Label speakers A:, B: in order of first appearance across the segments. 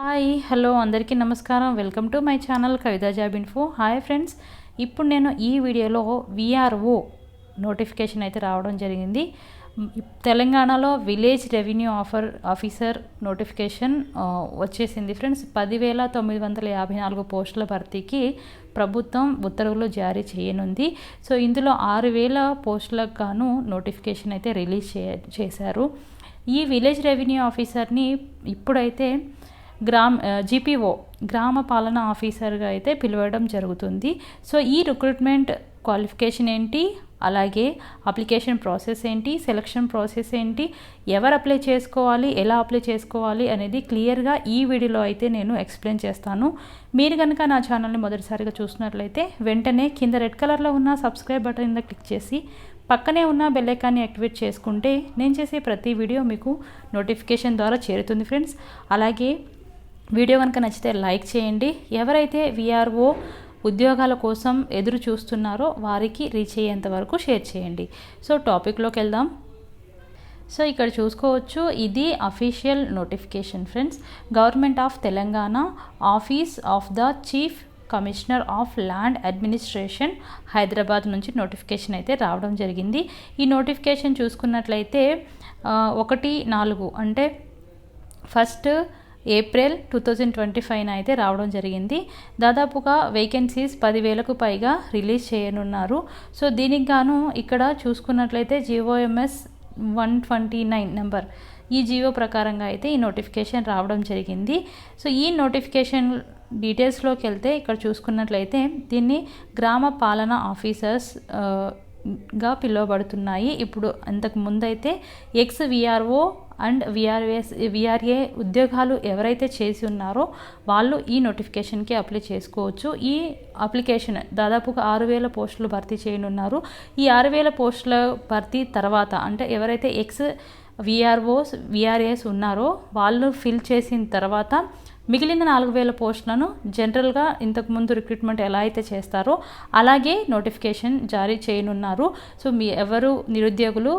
A: Hi hello అందరికీ నమస్కారం. Welcome to my channel Kavitha job info. Hi friends, ఇప్పుడు నేను ఈ వీడియోలో విఆర్ఓ నోటిఫికేషన్ అయితే రావడం జరిగింది. తెలంగాణలో విలేజ్ రెవెన్యూ ఆఫీసర్ నోటిఫికేషన్ వచ్చేసింది ఫ్రెండ్స్. 10,954 పోస్టుల భర్తీకి ప్రభుత్వం ఉత్తర్వులు జారీ చేయనుంది. సో ఇందులో 6,000 పోస్టులకు గాను నోటిఫికేషన్ అయితే రిలీజ్ చేశారు. ఈ విలేజ్ రెవెన్యూ ఆఫీసర్ని ఇప్పుడైతే జీపీఓ గ్రామ పాలన ఆఫీసర్గా అయితే పిలవడం జరుగుతుంది. సో ఈ రిక్రూట్మెంట్ క్వాలిఫికేషన్ ఏంటి, అలాగే అప్లికేషన్ ప్రాసెస్ ఏంటి, సెలక్షన్ ప్రాసెస్ ఏంటి, ఎవరు అప్లై చేసుకోవాలి, ఎలా అప్లై చేసుకోవాలి అనేది క్లియర్గా ఈ వీడియోలో అయితే నేను ఎక్స్ప్లెయిన్ చేస్తాను. మీరు కనుక నా ఛానల్ని మొదటిసారిగా చూసినట్లయితే వెంటనే కింద రెడ్ కలర్లో ఉన్న సబ్స్క్రైబ్ బటన్ మీద క్లిక్ చేసి పక్కనే ఉన్న బెల్ ఐకాన్ని యాక్టివేట్ చేసుకుంటే నేను చేసే ప్రతి వీడియో మీకు నోటిఫికేషన్ ద్వారా చేరుతుంది ఫ్రెండ్స్. అలాగే వీడియో కనుక నచ్చితే లైక్ చేయండి. ఎవరైతే విఆర్ఓ ఉద్యోగాల కోసం ఎదురు చూస్తున్నారో వారికి రీచ్ అయ్యేంత వరకు షేర్ చేయండి. సో టాపిక్లోకి వెళ్దాం. సో ఇక్కడ చూసుకోవచ్చు, ఇది official notification friends. Government of Telangana, office of the chief commissioner of land administration, Hyderabad నుంచి నోటిఫికేషన్ అయితే రావడం జరిగింది. ఈ నోటిఫికేషన్ చూసుకున్నట్లయితే 1/4 అంటే 1 ఏప్రిల్ 2025 అయితే రావడం జరిగింది. దాదాపుగా వేకెన్సీస్ 10,000కు పైగా రిలీజ్ చేయనున్నారు. సో దీనికి గాను ఇక్కడ చూసుకున్నట్లయితే GOMS 129 నెంబర్, ఈ జీవో ప్రకారంగా అయితే ఈ నోటిఫికేషన్ రావడం జరిగింది. సో ఈ నోటిఫికేషన్ డీటెయిల్స్లోకి వెళ్తే ఇక్కడ చూసుకున్నట్లయితే దీన్ని గ్రామ పాలన ఆఫీసర్స్ గా పిలువబడుతున్నాయి. ఇప్పుడు అంతకు ముందైతే ఎక్స్ విఆర్ఓ అండ్ విఆర్ఏ ఉద్యోగాలు ఎవరైతే చేసి ఉన్నారో వాళ్ళు ఈ నోటిఫికేషన్కి అప్లై చేసుకోవచ్చు. ఈ అప్లికేషన్ దాదాపుగా 6,000 పోస్టులు భర్తీ చేయనున్నారు. ఈ 6,000 పోస్టుల భర్తీ తర్వాత అంటే ఎవరైతే ఎక్స్ విఆర్ఏస్ ఉన్నారో వాళ్ళు ఫిల్ చేసిన తర్వాత మిగిలిన 4,000 పోస్టులను జనరల్గా ఇంతకుముందు రిక్రూట్మెంట్ ఎలా అయితే చేస్తారో అలాగే నోటిఫికేషన్ జారీ చేయనున్నారు. సో ఎవరు నిరుద్యోగులు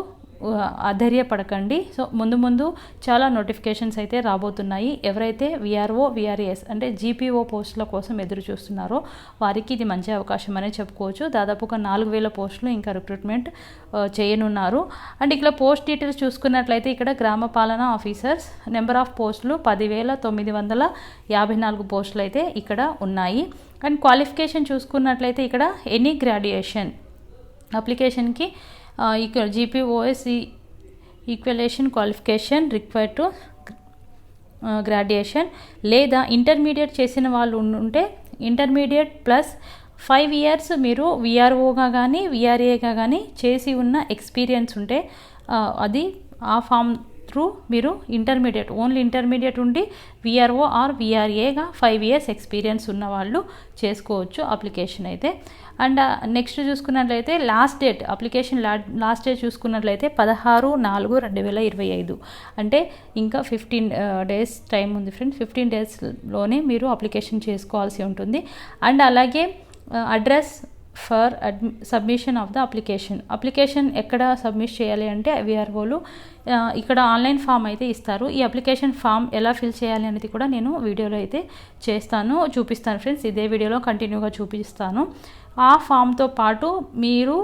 A: అధైర్యపడకండి. సో ముందు చాలా నోటిఫికేషన్స్ అయితే రాబోతున్నాయి. ఎవరైతే విఆర్ఓ విఆర్ఏఎస్ అంటే జీపీఓ పోస్టుల కోసం ఎదురు చూస్తున్నారో వారికి ఇది మంచి అవకాశం అనే చెప్పుకోవచ్చు. దాదాపుగా 4,000 పోస్టులు ఇంకా రిక్రూట్మెంట్ చేయనున్నారు. అండ్ ఇక్కడ పోస్ట్ డీటెయిల్స్ చూసుకున్నట్లయితే ఇక్కడ గ్రామ పాలన ఆఫీసర్స్ నెంబర్ ఆఫ్ పోస్టులు 10,954 పోస్టులు అయితే ఇక్కడ ఉన్నాయి. అండ్ క్వాలిఫికేషన్ చూసుకున్నట్లయితే ఇక్కడ ఎనీ గ్రాడ్యుయేషన్ అప్లికేషన్కి ఇక్కడ GPOS equalisation qualification required to graduation లేదా ఇంటర్మీడియట్ చేసిన వాళ్ళు ఉంటే ఇంటర్మీడియట్ ప్లస్ 5 years మీరు విఆర్ఓగా కానీ విఆర్ఏగా కానీ చేసి ఉన్న ఎక్స్పీరియన్స్ ఉంటే అది ఆ ఫామ్ త్రూ మీరు ఓన్లీ ఇంటర్మీడియట్ ఉండి విఆర్ఓ ఆర్ విఆర్ఏగా 5 years ఎక్స్పీరియన్స్ ఉన్న వాళ్ళు చేసుకోవచ్చు అప్లికేషన్ అయితే. అండ్ నెక్స్ట్ చూసుకున్నట్లయితే అప్లికేషన్ లాస్ట్ డేట్ చూసుకున్నట్లయితే 16/4/2025 అంటే ఇంకా 15 days టైం ఉంది ఫ్రెండ్స్. 15 daysలోనే మీరు అప్లికేషన్ చేసుకోవాల్సి ఉంటుంది. అండ్ అలాగే address for submission of the application ఎక్కడ సబ్మిట్ చేయాలి అంటే విఆర్ఓలు ఇక్కడ ఆన్లైన్ ఫామ్ అయితే ఇస్తారు. ఈ అప్లికేషన్ ఫామ్ ఎలా ఫిల్ చేయాలి అనేది కూడా నేను వీడియోలో అయితే చూపిస్తాను ఫ్రెండ్స్. ఇదే వీడియోలో కంటిన్యూగా చూపిస్తాను. ఆ ఫామ్తో పాటు మీరు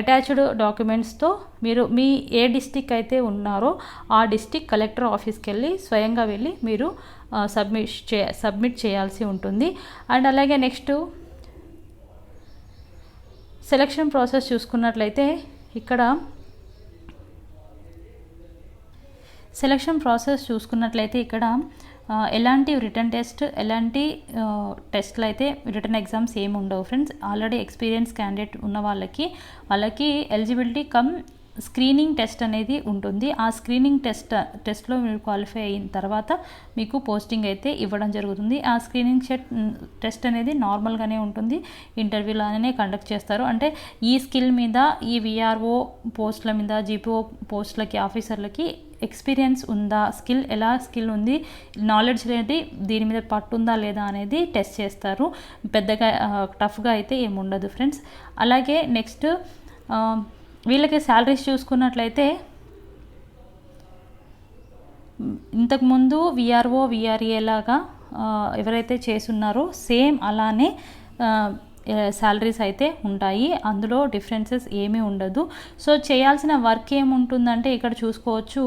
A: అటాచ్డ్ డాక్యుమెంట్స్తో మీరు మీ ఏ డిస్టిక్ అయితే ఉన్నారో ఆ డిస్టిక్ కలెక్టర్ ఆఫీస్కి వెళ్ళి స్వయంగా వెళ్ళి మీరు సబ్మిట్ చేయాల్సి ఉంటుంది. అండ్ అలాగే నెక్స్ట్ సెలక్షన్ ప్రాసెస్ చూసుకున్నట్లయితే ఇక్కడ ఎలాంటి రిటర్న్ టెస్ట్ ఎలాంటి టెస్ట్లు అయితే రిటర్న్ ఎగ్జామ్స్ ఏమి ఉండవు ఫ్రెండ్స్. ఆల్రెడీ ఎక్స్పీరియన్స్ క్యాండిడేట్ ఉన్న వాళ్ళకి ఎలిజిబిలిటీ కమ్ స్క్రీనింగ్ టెస్ట్ అనేది ఉంటుంది. ఆ స్క్రీనింగ్ టెస్ట్లో మీరు క్వాలిఫై అయిన తర్వాత మీకు పోస్టింగ్ అయితే ఇవ్వడం జరుగుతుంది. ఆ స్క్రీనింగ్ టెస్ట్ అనేది నార్మల్గానే ఉంటుంది, ఇంటర్వ్యూలానే కండక్ట్ చేస్తారు. అంటే ఈ స్కిల్ మీద ఈ విఆర్ఓ పోస్టుల మీద జీపీఓ పోస్టులకి ఆఫీసర్లకి ఎక్స్పీరియన్స్ ఉందా, స్కిల్ ఉంది, నాలెడ్జ్ అనేది దీని మీద పట్టుందా లేదా అనేది టెస్ట్ చేస్తారు. పెద్దగా టఫ్గా అయితే ఏముండదు ఫ్రెండ్స్. అలాగే నెక్స్ట్ వీళ్ళకి శాలరీస్ చూసుకున్నట్లయితే ఇంతకుముందు విఆర్ఓ విఆర్ఏ లాగా ఎవరైతే చేస్తున్నారో సేమ్ అలానే శాలరీస్ అయితే ఉంటాయి, అందులో డిఫరెన్సెస్ ఏమీ ఉండదు. సో చేయాల్సిన వర్క్ ఏముంటుందంటే ఇక్కడ చూసుకోవచ్చు,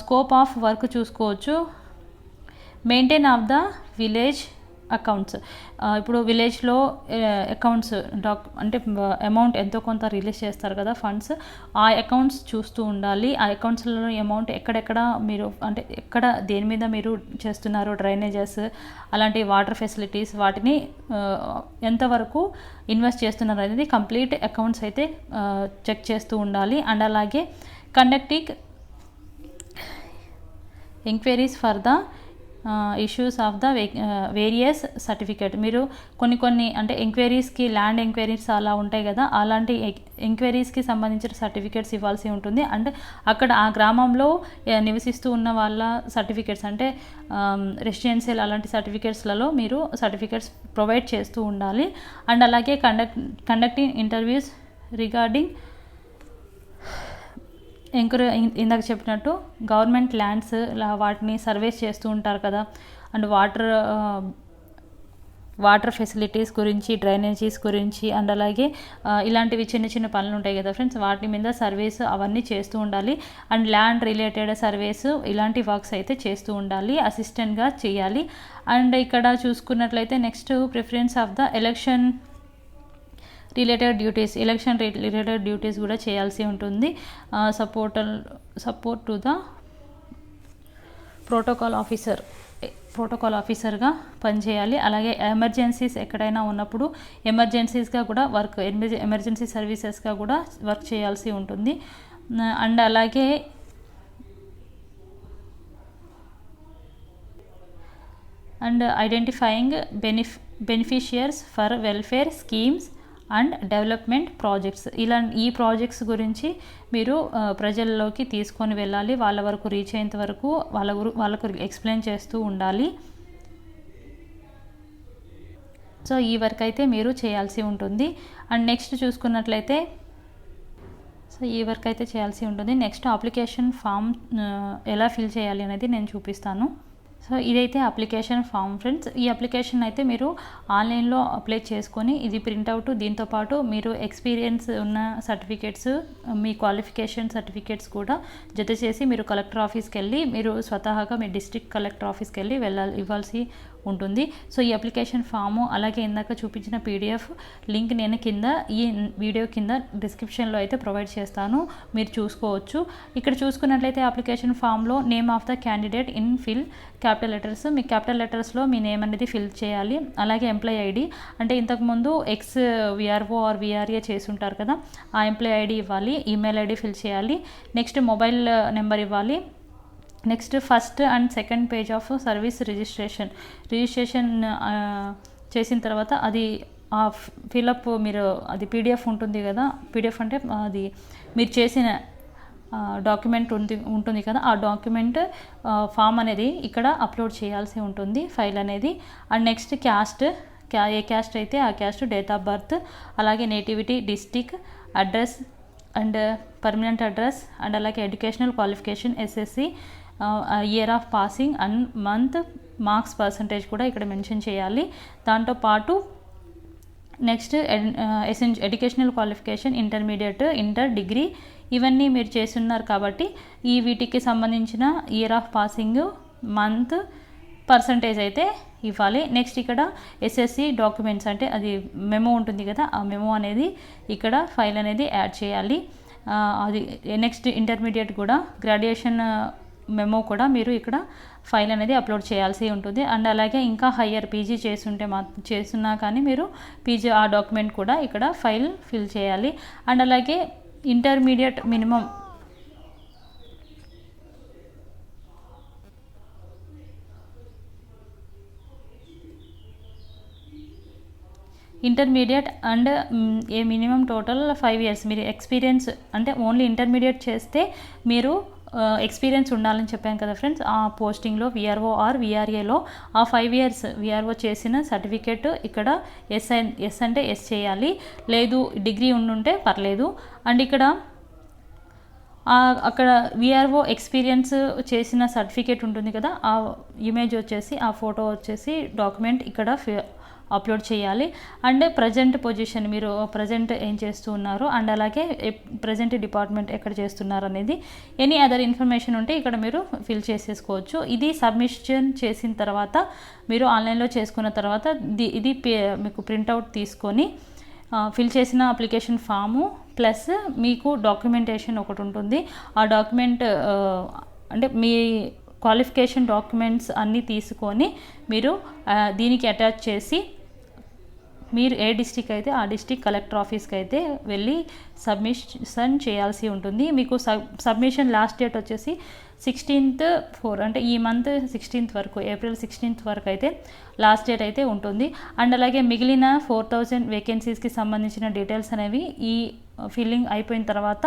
A: స్కోప్ ఆఫ్ వర్క్ చూసుకోవచ్చు. Maintain of the village accounts. ఇప్పుడు విలేజ్లో అకౌంట్స్ అంటే అమౌంట్ ఎంతో కొంత రిలీజ్ చేస్తారు కదా ఫండ్స్, ఆ అకౌంట్స్ చూస్తూ ఉండాలి. ఆ అకౌంట్స్లో అమౌంట్ ఎక్కడెక్కడ మీరు అంటే ఎక్కడ దేని మీద మీరు చేస్తున్నారు, డ్రైనేజెస్ అలాంటి వాటర్ ఫెసిలిటీస్ వాటిని ఎంతవరకు ఇన్వెస్ట్ చేస్తున్నారు అనేది కంప్లీట్ అకౌంట్స్ అయితే చెక్ చేస్తూ ఉండాలి. అండ్ అలాగే conducting enquiries for the issues of the various certificate. మీరు కొన్ని అంటే ఎంక్వైరీస్కి ల్యాండ్ ఎంక్వైరీస్ అలా ఉంటాయి కదా, అలాంటి ఎంక్వైరీస్కి సంబంధించిన సర్టిఫికేట్స్ ఇవ్వాల్సి ఉంటుంది. అండ్ అక్కడ ఆ గ్రామంలో నివసిస్తూ ఉన్న వాళ్ళ సర్టిఫికేట్స్ అంటే రెసిడెన్షియల్ అలాంటి సర్టిఫికేట్స్లలో మీరు సర్టిఫికేట్స్ ప్రొవైడ్ చేస్తూ ఉండాలి. అండ్ అలాగే కండక్టింగ్ ఇంటర్వ్యూస్ రిగార్డింగ్ ఇందాక చెప్పినట్టు గవర్నమెంట్ ల్యాండ్స్ వాటిని సర్వేస్ చేస్తూ ఉంటారు కదా, అండ్ వాటర్ ఫెసిలిటీస్ గురించి, డ్రైనేజీస్ గురించి, అండ్ అలాగే ఇలాంటివి చిన్న చిన్న పనులు ఉంటాయి కదా ఫ్రెండ్స్, వాటి మీద సర్వేస్ అవన్నీ చేస్తూ ఉండాలి. అండ్ ల్యాండ్ రిలేటెడ్ సర్వేస్ ఇలాంటి వర్క్స్ అయితే చేస్తూ ఉండాలి, అసిస్టెంట్గా చేయాలి. అండ్ ఇక్కడ చూసుకున్నట్లయితే next preference of the election related duties కూడా చేయాల్సి ఉంటుంది. సపోర్ట్ టు ద ప్రోటోకాల్ ఆఫీసర్గా పనిచేయాలి. అలాగే ఎమర్జెన్సీస్ ఎక్కడైనా ఉన్నప్పుడు ఎమర్జెన్సీస్గా కూడా ఎమర్జెన్సీ సర్వీసెస్గా కూడా వర్క్ చేయాల్సి ఉంటుంది. అండ్ అలాగే identifying beneficiaries for welfare schemes and development projects. ఈ ప్రాజెక్ట్స్ గురించి మీరు ప్రజల్లోకి తీసుకొని వెళ్ళాలి, వాళ్ళ వరకు రీచ్ అయ్యేంత వరకు వాళ్ళకు ఎక్స్ప్లెయిన్ చేస్తూ ఉండాలి. సో ఈ వర్క్ అయితే మీరు చేయాల్సి ఉంటుంది. అండ్ నెక్స్ట్ చూసుకున్నట్లయితే నెక్స్ట్ అప్లికేషన్ ఫామ్ ఎలా ఫిల్ చేయాలి అనేది నేను చూపిస్తాను. సో ఇదైతే అప్లికేషన్ ఫామ్ ఫ్రెండ్స్. ఈ అప్లికేషన్ అయితే మీరు ఆన్లైన్లో అప్లై చేసుకొని ఇది ప్రింట్అవుట్, దీంతోపాటు మీరు ఎక్స్పీరియన్స్ ఉన్న సర్టిఫికేట్స్, మీ క్వాలిఫికేషన్ సర్టిఫికేట్స్ కూడా జత చేసి మీరు కలెక్టర్ ఆఫీస్కి వెళ్ళి మీరు స్వతహాగా మీ డిస్ట్రిక్ట్ కలెక్టర్ ఆఫీస్కి వెళ్ళి ఇవ్వాల్సి ఉంటుంది. సో ఈ అప్లికేషన్ ఫాము అలాగే ఇందాక చూపించిన పీడిఎఫ్ లింక్ నేను ఈ వీడియో కింద డిస్క్రిప్షన్లో అయితే ప్రొవైడ్ చేస్తాను, మీరు చూసుకోవచ్చు. ఇక్కడ చూసుకున్నట్లయితే అప్లికేషన్ ఫామ్లో name of the candidate in fill capital letters, మీ క్యాపిటల్ లెటర్స్లో మీ నేమ్ అనేది ఫిల్ చేయాలి. అలాగే ఎంప్లాయీ ఐడి అంటే ఇంతకుముందు ఎక్స్ విఆర్ఓ ఆర్ విఆర్ఏ చేసి ఉంటారు కదా, ఆ ఎంప్లాయీ ఐడి ఇవ్వాలి. ఈమెయిల్ ఐడి ఫిల్ చేయాలి. నెక్స్ట్ మొబైల్ నెంబర్ ఇవ్వాలి. Next first and second page of service registration చేసిన తర్వాత అది ఆ ఫిలప్ మీరు అది పీడిఎఫ్ ఉంటుంది కదా, పీడిఎఫ్ అంటే అది మీరు చేసిన డాక్యుమెంట్ ఉంటుంది కదా, ఆ డాక్యుమెంట్ ఫామ్ అనేది ఇక్కడ అప్లోడ్ చేయాల్సి ఉంటుంది, ఫైల్ అనేది. అండ్ నెక్స్ట్ ఏ క్యాస్ట్ అయితే ఆ క్యాస్ట్, డేట్ ఆఫ్ బర్త్, అలాగే nativity, district, address and permanent address, and అలాగే educational qualification, SSC, year of passing and month, marks percentage కూడా ఇక్కడ మెన్షన్ చేయాలి. దాంతోపాటు next educational qualification, intermediate, inter, degree ఇవన్నీ మీరు చేస్తున్నారు కాబట్టి వీటికి సంబంధించిన year of passing, month, percentage అయితే ఇవ్వాలి. నెక్స్ట్ ఇక్కడ ఎస్ఎస్సి డాక్యుమెంట్స్ అంటే అది మెమో ఉంటుంది కదా, ఆ మెమో అనేది ఇక్కడ ఫైల్ అనేది యాడ్ చేయాలి. అది నెక్స్ట్ ఇంటర్మీడియట్ కూడా గ్రాడ్యుయేషన్ మెమో కూడా మీరు ఇక్కడ ఫైల్ అనేది అప్లోడ్ చేయాల్సి ఉంటుంది. అండ్ అలాగే ఇంకా హయ్యర్ పీజీ చేస్తున్నా కానీ మీరు పీజీ ఆ డాక్యుమెంట్ కూడా ఇక్కడ ఫైల్ ఫిల్ చేయాలి. అండ్ అలాగే intermediate minimum and A minimum total 5 years మీరు ఎక్స్పీరియన్స్ అంటే ఓన్లీ ఇంటర్మీడియట్ చేస్తే మీరు ఎక్స్పీరియన్స్ ఉండాలని చెప్పాను కదా ఫ్రెండ్స్, ఆ పోస్టింగ్లో విఆర్ఓ ఆర్ విఆర్ఏలో ఆ 5 years విఆర్ఓ చేసిన సర్టిఫికేట్ ఇక్కడ ఎస్ అంటే ఎస్ చేయాలి, లేదు డిగ్రీ ఉండుంటే పర్లేదు. అండ్ ఇక్కడ అక్కడ విఆర్ఓ ఎక్స్పీరియన్స్ చేసిన సర్టిఫికేట్ ఉంటుంది కదా, ఆ ఇమేజ్ వచ్చేసి, ఆ ఫోటో వచ్చేసి డాక్యుమెంట్ ఇక్కడ అప్లోడ్ చేయాలి. అండ్ ప్రజెంట్ పొజిషన్, మీరు ప్రజెంట్ ఏం చేస్తూ ఉన్నారు అండ్ అలాగే ప్రజెంట్ డిపార్ట్మెంట్ ఎక్కడ చేస్తున్నారు అనేది, ఎనీ అదర్ ఇన్ఫర్మేషన్ ఉంటే ఇక్కడ మీరు ఫిల్ చేసేసుకోవచ్చు. ఇది సబ్మిషన్ చేసిన తర్వాత, మీరు ఆన్లైన్లో చేసుకున్న తర్వాత ఇది మీకు ప్రింట్అవుట్ తీసుకొని ఫిల్ చేసిన అప్లికేషన్ ఫాము ప్లస్ మీకు డాక్యుమెంటేషన్ ఒకటి ఉంటుంది. ఆ డాక్యుమెంట్ అంటే మీ క్వాలిఫికేషన్ డాక్యుమెంట్స్ అన్నీ తీసుకొని మీరు దీనికి అటాచ్ చేసి, మీరు ఏ డిస్టిక్ అయితే ఆ డిస్టిక్ కలెక్టర్ ఆఫీస్కి అయితే వెళ్ళి సబ్మిషన్ చేయాల్సి ఉంటుంది. మీకు సబ్మిషన్ లాస్ట్ డేట్ వచ్చేసి 16/4, అంటే ఈ మంత్ 16th వరకు, ఏప్రిల్ 16th వరకు అయితే లాస్ట్ డేట్ అయితే ఉంటుంది. అండ్ అలాగే మిగిలిన 4000 వేకెన్సీస్కి సంబంధించిన డీటెయిల్స్ అనేవి ఈ ఫిల్లింగ్ అయిపోయిన తర్వాత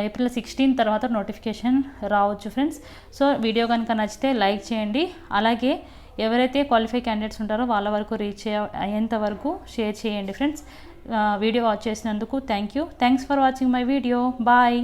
A: ఏప్రిల్ 16 తర్వాత నోటిఫికేషన్ రావచ్చు ఫ్రెండ్స్. సో వీడియో కనుక నచ్చితే లైక్ చేయండి. అలాగే ఎవరైతే క్వాలిఫై క్యాండిడేట్స్ ఉంటారో వాళ్ళ వరకు రీచ్ అయ్యేంత వరకు షేర్ చేయండి ఫ్రెండ్స్. వీడియో వాచ్ చేసినందుకు thanks for watching my video. Bye.